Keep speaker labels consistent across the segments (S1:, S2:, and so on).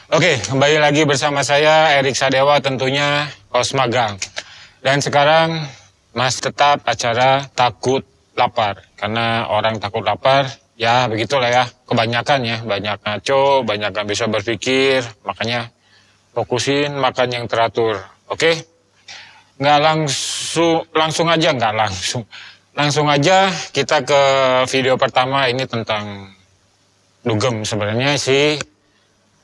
S1: Oke, kembali lagi bersama saya Erik Sadewa, tentunya host magang. Dan sekarang Mas tetap acara takut lapar. Karena orang takut lapar, ya begitulah ya. Kebanyakan ya, banyak ngaco, banyak nggak bisa berpikir. Makanya fokusin makan yang teratur. Oke? Nggak langsung aja, nggak langsung. Langsung aja kita ke video pertama. Ini tentang dugem sebenarnya sih.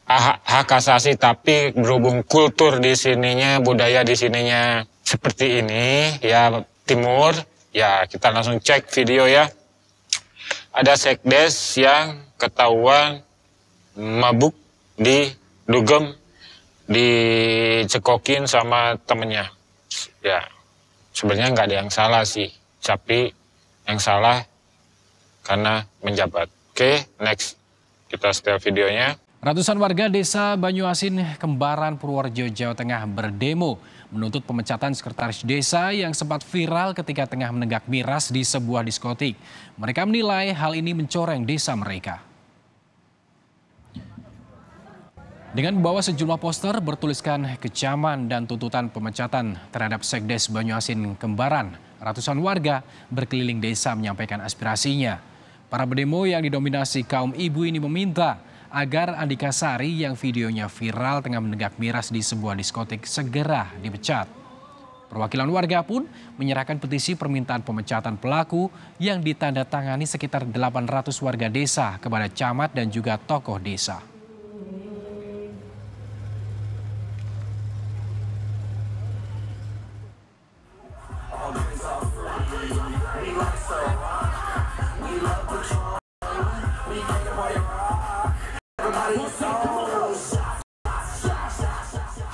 S1: Hak asasi, tapi berhubung kultur di sininya, budaya di sininya seperti ini ya, timur ya, kita langsung cek video ya. Ada sekdes yang ketahuan mabuk di dugem, dicekokin sama temennya ya. Sebenarnya nggak ada yang salah sih, tapi yang salah karena menjabat. Oke, next kita setel videonya.
S2: Ratusan warga desa Banyuasin, Kembaran, Purworejo, Jawa Tengah berdemo menuntut pemecatan sekretaris desa yang sempat viral ketika tengah menenggak miras di sebuah diskotik. Mereka menilai hal ini mencoreng desa mereka. Dengan membawa sejumlah poster bertuliskan kecaman dan tuntutan pemecatan terhadap sekdes Banyuasin, Kembaran, ratusan warga berkeliling desa menyampaikan aspirasinya. Para pendemo yang didominasi kaum ibu ini meminta agar Andika Sari yang videonya viral tengah menenggak miras di sebuah diskotik segera dipecat. Perwakilan warga pun menyerahkan petisi permintaan pemecatan pelaku yang ditandatangani sekitar 800 warga desa kepada camat dan juga tokoh desa.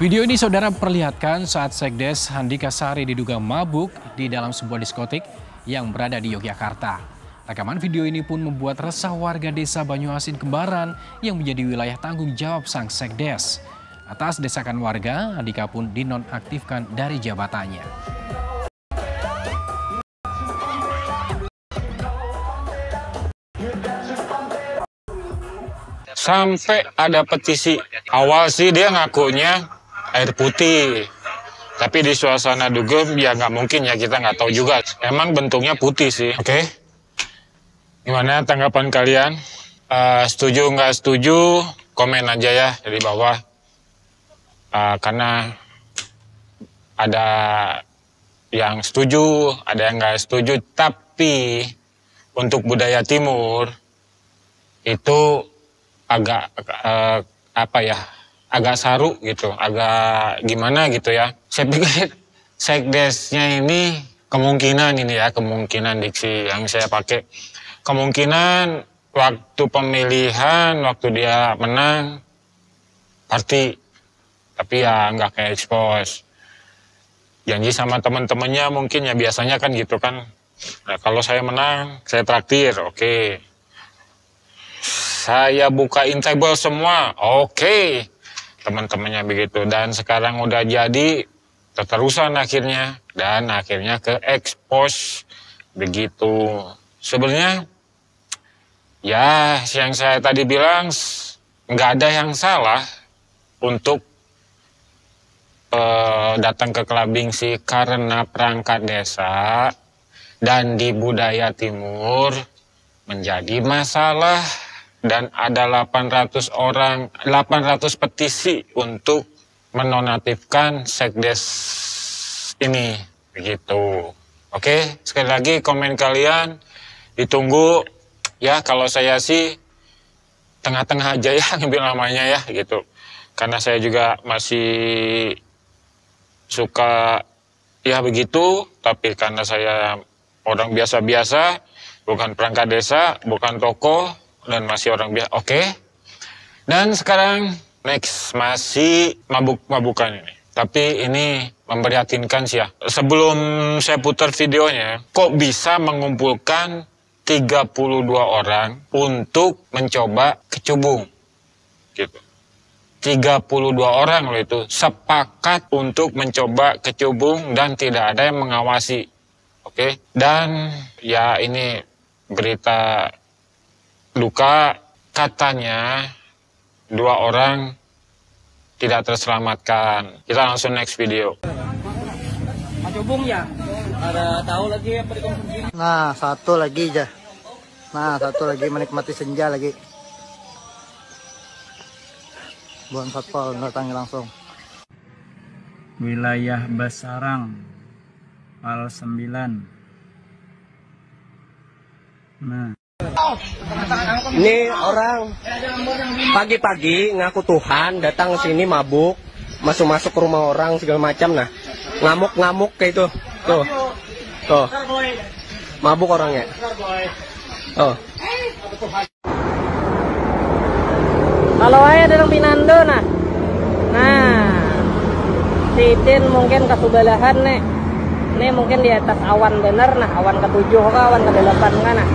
S2: Video ini saudara perlihatkan saat sekdes Andika Sari diduga mabuk di dalam sebuah diskotik yang berada di Yogyakarta. Rekaman video ini pun membuat resah warga desa Banyuasin, Kembaran yang menjadi wilayah tanggung jawab sang sekdes. Atas desakan warga, Andika pun dinonaktifkan dari jabatannya.
S1: Sampai ada petisi. Awal sih dia ngakunya air putih, tapi di suasana dugem ya nggak mungkin ya, kita nggak tahu juga. Emang bentuknya putih sih. Oke, gimana tanggapan kalian? Setuju nggak setuju? Komen aja ya di bawah. Karena ada yang setuju, ada yang nggak setuju. Tapi untuk budaya timur itu agak agak saru gitu, agak gimana gitu ya. Saya pikir sekdesnya ini kemungkinan diksi yang saya pakai, kemungkinan waktu pemilihan, waktu dia menang party, tapi ya nggak kayak expose, janji sama teman-temannya mungkin ya, biasanya kan gitu kan. Nah, kalau saya menang saya traktir, oke. Saya bukain table semua, oke. Teman-temannya begitu. Dan sekarang udah jadi keterusan akhirnya. Dan akhirnya ke expose. Begitu. Sebenarnya ya yang saya tadi bilang, nggak ada yang salah untuk datang ke clubbing sih. Karena perangkat desa dan di budaya timur menjadi masalah. Dan ada 800 petisi untuk menonaktifkan sekdes ini, begitu. Oke, sekali lagi komen kalian ditunggu ya. Kalau saya sih tengah-tengah aja ya ngambil namanya ya gitu. Karena saya juga masih suka ya begitu, tapi karena saya orang biasa-biasa, bukan perangkat desa, bukan tokoh, dan masih orang biasa. Oke. Dan sekarang next, masih mabuk-mabukan ini. Tapi ini memprihatinkan sih ya. Sebelum saya putar videonya, kok bisa mengumpulkan 32 orang untuk mencoba kecubung gitu. 32 orang loh itu sepakat untuk mencoba kecubung dan tidak ada yang mengawasi. Oke. Dan ya ini berita duka, katanya 2 orang tidak terselamatkan. Kita langsung next video.
S3: Macubung ya? Ada tahu lagi apa dikonsumsi?
S4: Nah, satu lagi aja. Nah, satu lagi menikmati senja lagi. Buan Satpol datangi langsung.
S5: Wilayah Basarang, Al 9. Nah.
S3: Ini orang pagi-pagi ngaku Tuhan, datang ke sini mabuk, masuk-masuk ke rumah orang segala macam. Nah, ngamuk-ngamuk kayak itu. Tuh. Mabuk orangnya. Oh. Kalau ayah dalam Pinando nah. Titin mungkin kesubalahan nih. Ini mungkin di atas awan bener nah, awan ke-7 kah, awan ke-8 kan nah.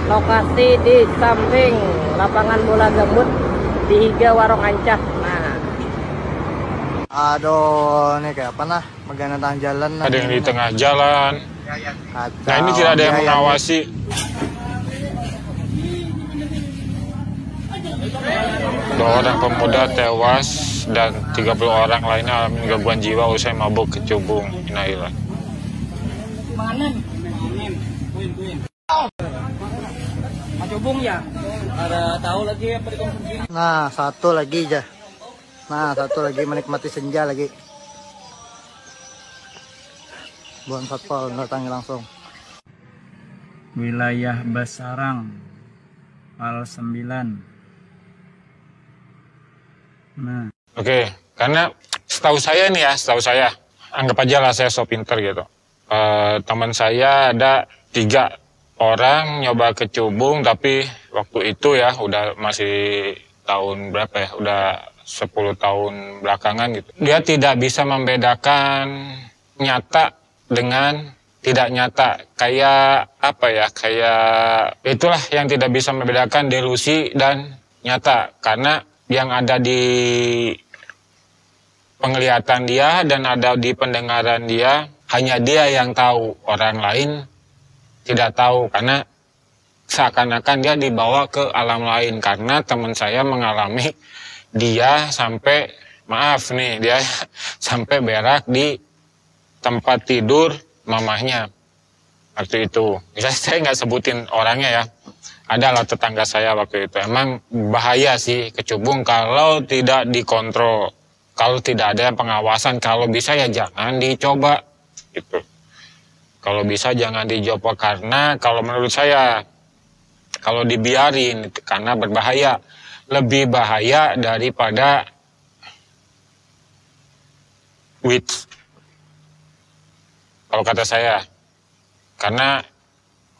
S3: Lokasi di samping lapangan bola gambut di Higa Warung Ancah. Nah.
S4: Aduh, ini kayak apa nah? Megana tengah jalan.
S1: Ada yang di tengah jalan.
S4: Kacau.
S1: Nah, ini tidak ada yang mengawasi. Dua orang pemuda tewas dan 30 orang lainnya alami gangguan jiwa usai mabuk kecubung. Innalillahi.
S3: Macubung ya? Ada tahu lagi apa dikonsumsi?
S4: Nah, satu lagi aja. Nah, satu lagi menikmati senja lagi. Buan Satpol datangi langsung.
S5: Wilayah Basarang, Al 9. Nah.
S1: Oke, karena setahu saya nih ya, anggap aja lah saya so pinter gitu. Teman saya ada 3 orang nyoba kecubung, tapi waktu itu ya udah masih tahun berapa ya, udah 10 tahun belakangan gitu. Dia tidak bisa membedakan nyata dengan tidak nyata. Kayak apa ya, kayak itulah yang tidak bisa membedakan delusi dan nyata. Karena yang ada di penglihatan dia dan ada di pendengaran dia, hanya dia yang tahu, orang lain tidak tahu, karena seakan-akan dia dibawa ke alam lain. Karena teman saya mengalami dia sampai, maaf nih, dia sampai berak di tempat tidur mamahnya waktu itu. Saya nggak sebutin orangnya ya, adalah tetangga saya waktu itu. Emang bahaya sih kecubung kalau tidak dikontrol, kalau tidak ada pengawasan. Kalau bisa ya jangan dicoba gitu. Kalau bisa jangan dicoba, karena kalau menurut saya kalau dibiarin karena berbahaya, lebih bahaya daripada weed kalau kata saya. Karena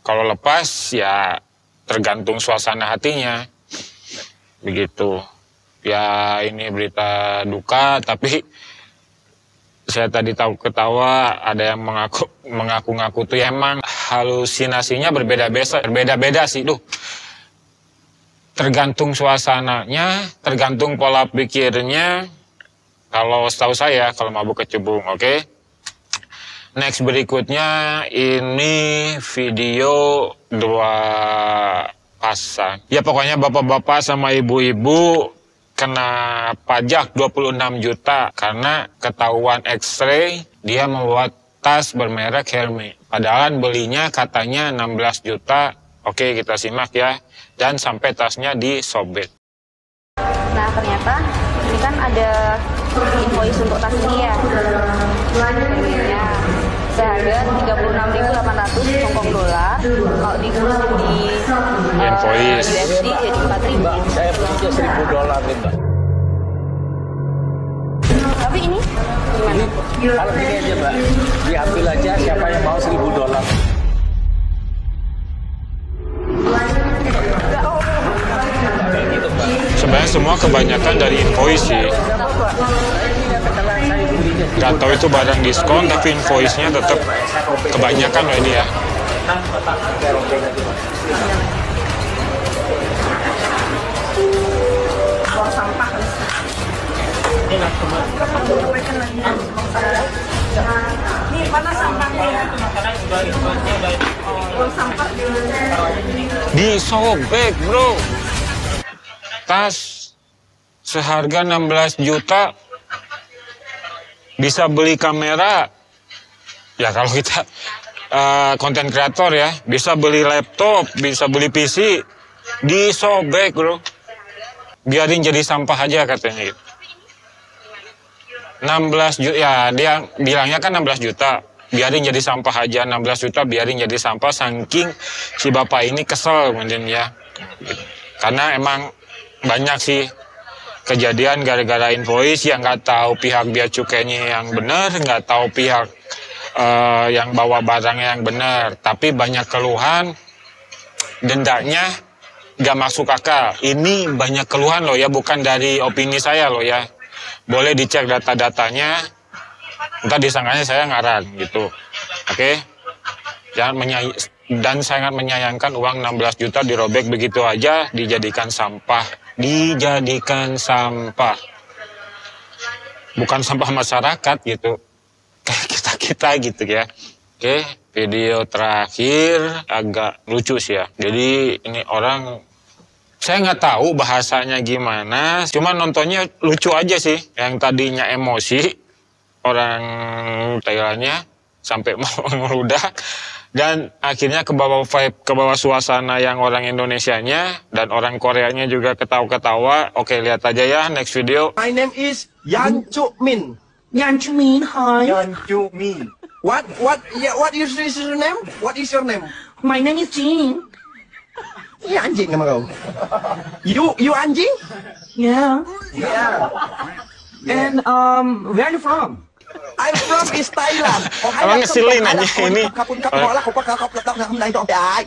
S1: kalau lepas ya tergantung suasana hatinya, begitu. Ya ini berita duka, tapi saya tadi tahu ketawa ada yang mengaku-ngaku tuh ya emang halusinasinya berbeda-beda sih, tergantung suasananya, tergantung pola pikirnya. Kalau setahu saya kalau mabuk kecubung, oke. Next berikutnya ini video 2 pasang. Ya pokoknya bapak-bapak sama ibu-ibu kena pajak 26 juta karena ketahuan X-ray dia membuat tas bermerek Hermes. Padahal belinya katanya 16 juta. Oke, kita simak ya. Dan sampai tasnya disobek.
S6: Nah ternyata ini kan ada invoice untuk tas ini ya. Harganya seharga 36.800 Hongkong dolar. Kalau dikurusin di
S1: invoice
S6: USD jadi 4.000.
S3: Saya punya 1.000 dolar nih Mbak.
S6: Tapi ini gimana?
S3: Kalau gini aja Mbak, diambil aja siapa yang mau 1.000 dolar.
S1: Sebenarnya semua kebanyakan dari invoice sih. Gak tahu itu barang diskon, tapi invoice-nya tetap kebanyakan loh ini ya.
S6: Buang sampah. Ini mana sampahnya? Buang sampah.
S1: Disobek bro. Tas seharga 16 juta bisa beli kamera. Ya kalau kita konten kreator ya, bisa beli laptop, bisa beli PC, disobek bro. Biarin jadi sampah aja katanya gitu. 16 juta, ya dia bilangnya kan 16 juta. Biarin jadi sampah aja, 16 juta biarin jadi sampah, saking si bapak ini kesel kemudian ya. Karena emang banyak sih kejadian gara-gara invoice yang nggak tahu pihak bea cukainya yang benar, nggak tahu pihak yang bawa barangnya yang benar, tapi banyak keluhan, dendanya nggak masuk akal. Ini banyak keluhan loh ya, bukan dari opini saya loh ya. Boleh dicek data-datanya, ntar disangkanya saya ngaran gitu. Oke? Dan sangat menyayangkan uang 16 juta dirobek begitu aja, dijadikan sampah. Dijadikan sampah. Bukan sampah masyarakat gitu. Kayak kita-kita gitu ya. Oke, video terakhir agak lucu sih ya. Jadi ini orang, saya nggak tahu bahasanya gimana, cuma nontonnya lucu aja sih. Yang tadinya emosi, orang Thailandnya sampai mau ngeludah. Dan akhirnya ke bawah vibe, ke bawah suasana yang orang Indonesianya dan orang Koreanya juga ketawa-ketawa. Oke, lihat aja ya next video.
S7: My name is Yan Chu Min.
S8: Yan Chu Min, hi.
S7: Yan Chu Min. What is your name? What is your name?
S8: My name is Jin.
S7: Iya anjing nama kau. You anjing?
S8: Yeah.
S7: Yeah.
S8: And where are you from?
S7: I'm from is Thailand.
S1: Orang ngesilin aja ini.
S7: Kapun lah, kau letak nggak mendain dong dai.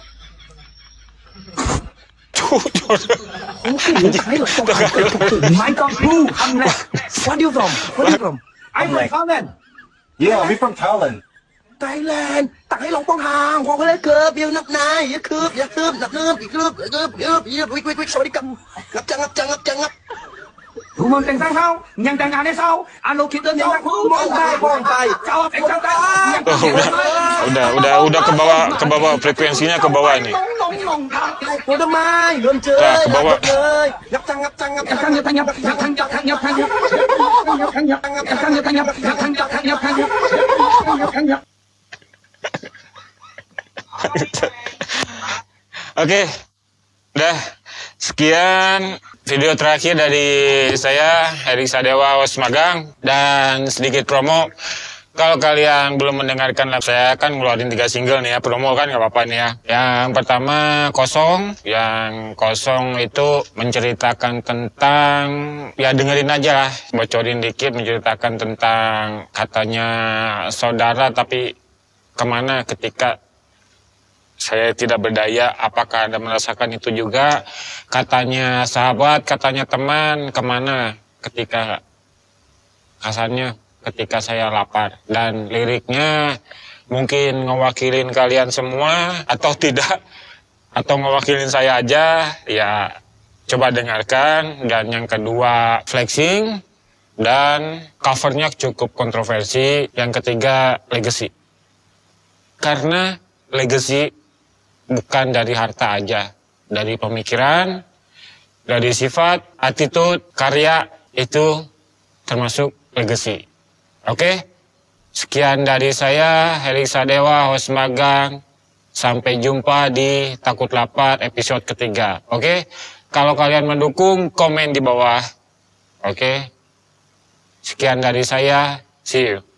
S8: My God, who?
S7: Where are you from?
S8: I'm from Thailand.
S7: Yeah, we from Thailand. Thailand. Tặng ấy lòng quang hàng, quang lấy cướp, yêu nắp này, yêu cướp, nắp nước, quick, sorry cầm, ngập chăng.
S8: Thủ môn cảnh sang sau, nhang cảnh ngàn sau, alo kita nyang
S7: Buang tay.
S8: Jawab
S1: Udah ke bawah frekuensinya ke bawah ini.
S7: Udah mai, belum chơi.
S1: Nah, ke bawah.
S7: Ngập chăng.
S1: Oke, udah sekian video terakhir dari saya, Erik Sadewa Hos Magang, dan sedikit promo. Kalau kalian belum mendengarkan live saya, kan ngeluarin 3 single nih ya, promo kan nggak apa-apa nih ya. Yang pertama Kosong, yang Kosong itu menceritakan tentang, ya dengerin aja lah, bocorin dikit, menceritakan tentang katanya saudara tapi kemana ketika saya tidak berdaya, apakah Anda merasakan itu juga? Katanya sahabat, katanya teman, kemana ketika kasarnya ketika saya lapar. Dan liriknya mungkin ngewakilin kalian semua atau tidak, atau ngewakilin saya aja, ya coba dengarkan. Dan yang kedua Flexing, dan covernya cukup kontroversi. Yang ketiga Legacy. Karena legacy bukan dari harta aja, dari pemikiran, dari sifat, attitude, karya, itu termasuk legacy. Oke? Sekian dari saya, Erik Sadewa, Hos Magang. Sampai jumpa di Takut Lapar episode ketiga. Oke? Kalau kalian mendukung, komen di bawah. Oke? Sekian dari saya, see you.